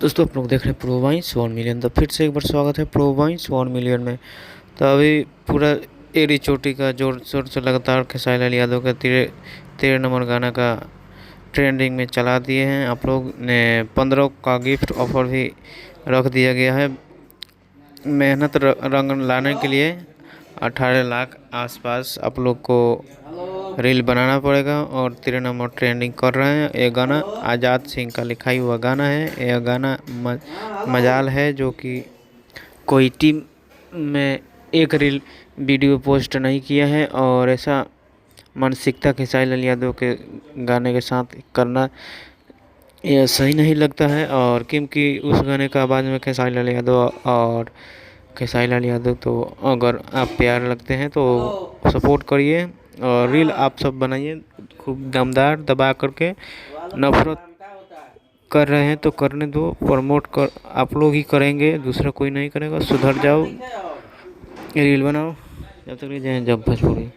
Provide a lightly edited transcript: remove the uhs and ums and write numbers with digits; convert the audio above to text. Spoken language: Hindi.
दोस्तों आप लोग देख रहे हैं प्रो वाइन्स 1 मिलियन। तो फिर से एक बार स्वागत है प्रो वाइन्स 1 मिलियन में। तो अभी पूरा एड़ी चोटी का जोर शोर से लगातार खेसारी लाल यादव का तेरह नंबर गाना का ट्रेंडिंग में चला दिए हैं। आप लोग ने 15 का गिफ्ट ऑफर भी रख दिया गया है। मेहनत रंग लाने के लिए 18 लाख आसपास आप लोग को रील बनाना पड़ेगा और 13 नंबर ट्रेंडिंग कर रहे हैं। ये गाना आज़ाद सिंह का लिखा हुआ गाना है। यह गाना मजाल है जो कि कोई टीम में एक रील वीडियो पोस्ट नहीं किया है और ऐसा मानसिकता खेसारी लाल यादव के गाने के साथ करना यह सही नहीं लगता है। और क्योंकि उस गाने का आवाज़ में खेसारी लाल यादव तो अगर आप प्यार लगते हैं तो सपोर्ट करिए और रील आप सब बनाइए खूब दमदार दबा करके। नफरत कर रहे हैं तो करने दो, प्रमोट कर आप लोग ही करेंगे, दूसरा कोई नहीं करेगा। सुधर जाओ, रील बनाओ। जब तक जय जब भोजपुरी।